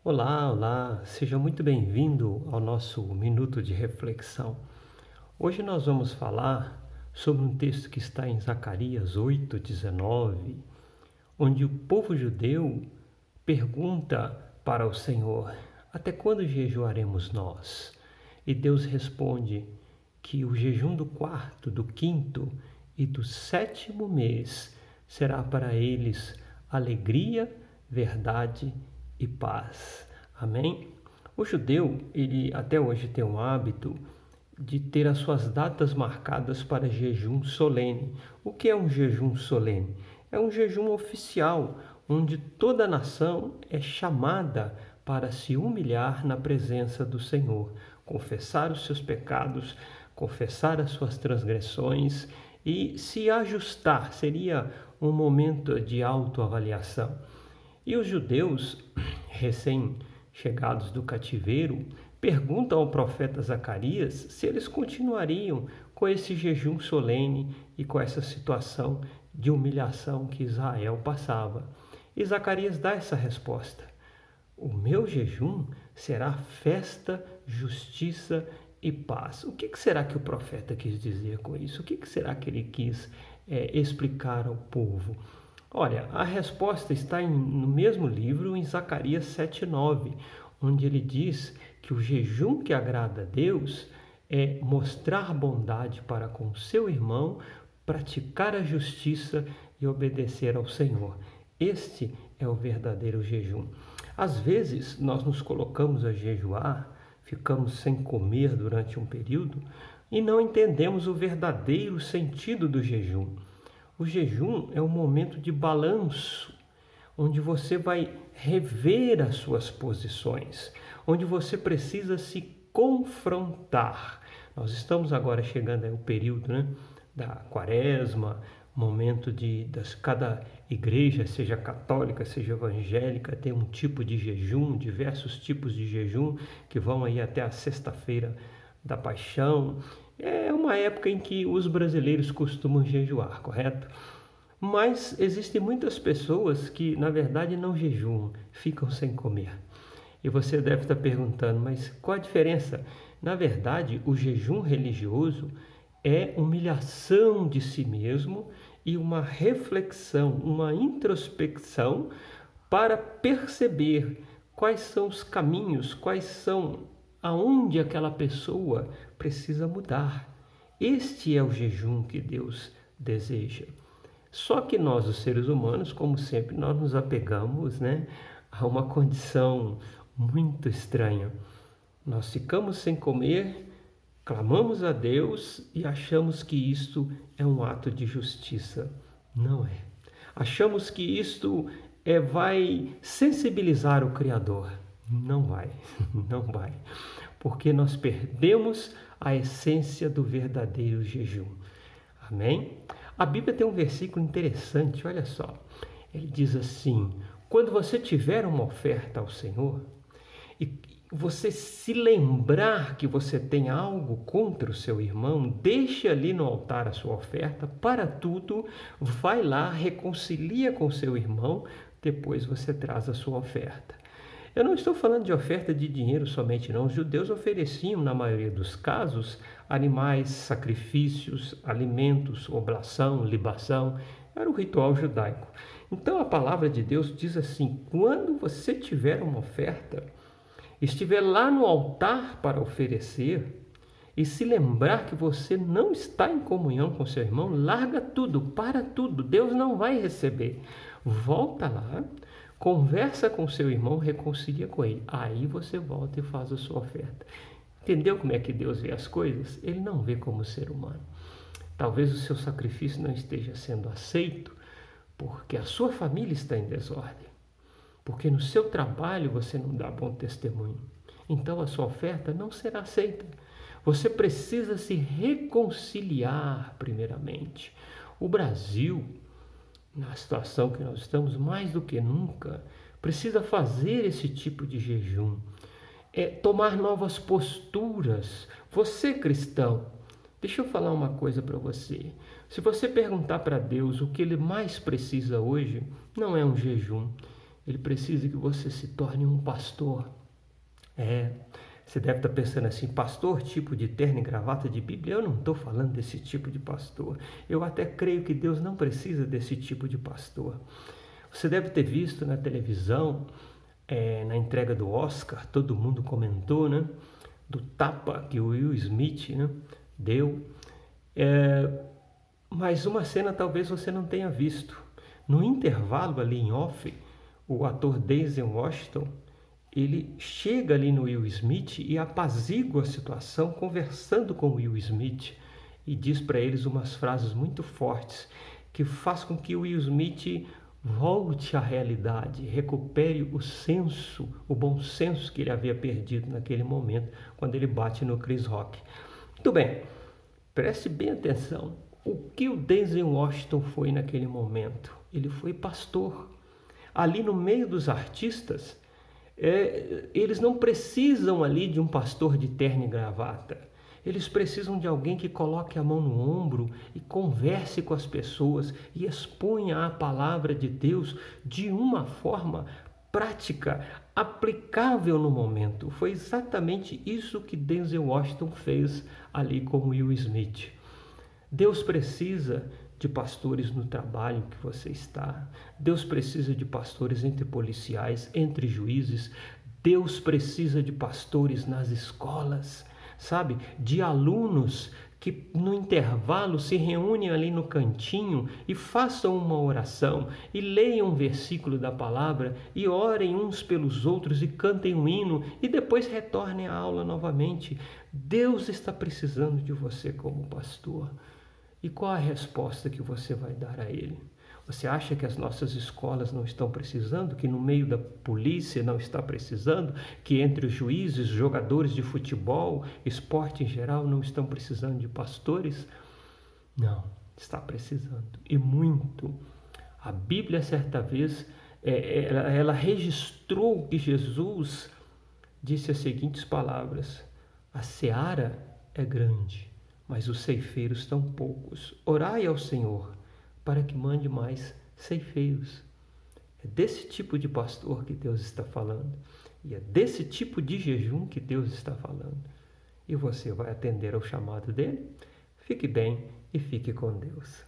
Olá, olá, seja muito bem-vindo ao nosso Minuto de Reflexão. Hoje nós vamos falar sobre um texto que está em Zacarias 8:19, onde o povo judeu pergunta para o Senhor: até quando jejuaremos nós? E Deus responde que o jejum do quarto, do quinto e do sétimo mês será para eles alegria, verdade e paz. Amém? O judeu, ele até hoje tem um hábito de ter as suas datas marcadas para jejum solene. O que é um jejum solene? É um jejum oficial, onde toda a nação é chamada para se humilhar na presença do Senhor, confessar os seus pecados, confessar as suas transgressões e se ajustar. Seria um momento de autoavaliação. E os judeus, recém-chegados do cativeiro, perguntam ao profeta Zacarias se eles continuariam com esse jejum solene e com essa situação de humilhação que Israel passava. E Zacarias dá essa resposta: o meu jejum será festa, justiça e paz. O que será que o profeta quis dizer com isso? O que será que ele quis explicar ao povo? Olha, a resposta está no mesmo livro, em Zacarias 7:9, onde ele diz que o jejum que agrada a Deus é mostrar bondade para com seu irmão, praticar a justiça e obedecer ao Senhor. Este é o verdadeiro jejum. Às vezes, nós nos colocamos a jejuar, ficamos sem comer durante um período e não entendemos o verdadeiro sentido do jejum. O jejum é um momento de balanço, onde você vai rever as suas posições, onde você precisa se confrontar. Nós estamos agora chegando ao período, da quaresma, momento cada igreja, seja católica, seja evangélica, tem um tipo de jejum, diversos tipos de jejum que vão aí até a sexta-feira da Paixão. É uma época em que os brasileiros costumam jejuar, correto? Mas existem muitas pessoas que, na verdade, não jejuam, ficam sem comer. E você deve estar perguntando, mas qual a diferença? Na verdade, o jejum religioso é humilhação de si mesmo e uma reflexão, uma introspecção para perceber quais são os caminhos, aonde aquela pessoa precisa mudar. Este é o jejum que Deus deseja. Só que nós, os seres humanos, como sempre, nós nos apegamos, a uma condição muito estranha. Nós ficamos sem comer, clamamos a Deus e achamos que isto é um ato de justiça. Não é. Achamos que isto vai sensibilizar o Criador. Não vai, não vai. Porque nós perdemos a essência do verdadeiro jejum. Amém? A Bíblia tem um versículo interessante, olha só. Ele diz assim: quando você tiver uma oferta ao Senhor e você se lembrar que você tem algo contra o seu irmão, deixe ali no altar a sua oferta, para tudo, vai lá, reconcilia com o seu irmão, depois você traz a sua oferta. Eu não estou falando de oferta de dinheiro somente, não. Os judeus ofereciam, na maioria dos casos, animais, sacrifícios, alimentos, oblação, libação. Era o ritual judaico. Então a palavra de Deus diz assim: quando você tiver uma oferta, estiver lá no altar para oferecer e se lembrar que você não está em comunhão com seu irmão, larga tudo, para tudo. Deus não vai receber. Volta lá, conversa com seu irmão, reconcilia com ele. Aí você volta e faz a sua oferta. Entendeu como é que Deus vê as coisas? Ele não vê como ser humano. Talvez o seu sacrifício não esteja sendo aceito porque a sua família está em desordem. Porque no seu trabalho você não dá bom testemunho. Então a sua oferta não será aceita. Você precisa se reconciliar primeiramente. O Brasil, na situação que nós estamos, mais do que nunca, precisa fazer esse tipo de jejum. Tomar novas posturas. Você, cristão, deixa eu falar uma coisa para você. Se você perguntar para Deus o que Ele mais precisa hoje, não é um jejum. Ele precisa que você se torne um pastor. Você deve estar pensando assim, pastor tipo de terno e gravata de Bíblia? Eu não estou falando desse tipo de pastor. Eu até creio que Deus não precisa desse tipo de pastor. Você deve ter visto na televisão, na entrega do Oscar, todo mundo comentou, né? Do tapa que o Will Smith, né, deu. Mas uma cena talvez você não tenha visto. No intervalo ali em off, o ator Denzel Washington, ele chega ali no Will Smith e apazigua a situação conversando com o Will Smith e diz para eles umas frases muito fortes que faz com que o Will Smith volte à realidade, recupere o senso, o bom senso que ele havia perdido naquele momento, quando ele bate no Chris Rock. Muito bem, preste bem atenção. O que o Denzel Washington foi naquele momento? Ele foi pastor. Ali no meio dos artistas, eles não precisam ali de um pastor de terno e gravata. Eles precisam de alguém que coloque a mão no ombro e converse com as pessoas e exponha a palavra de Deus de uma forma prática, aplicável no momento. Foi exatamente isso que Denzel Washington fez ali com Will Smith. Deus precisa de pastores no trabalho que você está. Deus precisa de pastores entre policiais, entre juízes. Deus precisa de pastores nas escolas, sabe? De alunos que no intervalo se reúnem ali no cantinho e façam uma oração e leiam um versículo da palavra e orem uns pelos outros e cantem um hino e depois retornem à aula novamente. Deus está precisando de você como pastor. E qual a resposta que você vai dar a ele? Você acha que as nossas escolas não estão precisando? Que no meio da polícia não está precisando? Que entre os juízes, jogadores de futebol, esporte em geral, não estão precisando de pastores? Não, está precisando. E muito. A Bíblia, certa vez, ela registrou que Jesus disse as seguintes palavras: a seara é grande, mas os ceifeiros são poucos. Orai ao Senhor para que mande mais ceifeiros. É desse tipo de pastor que Deus está falando. E é desse tipo de jejum que Deus está falando. E você vai atender ao chamado dele? Fique bem e fique com Deus.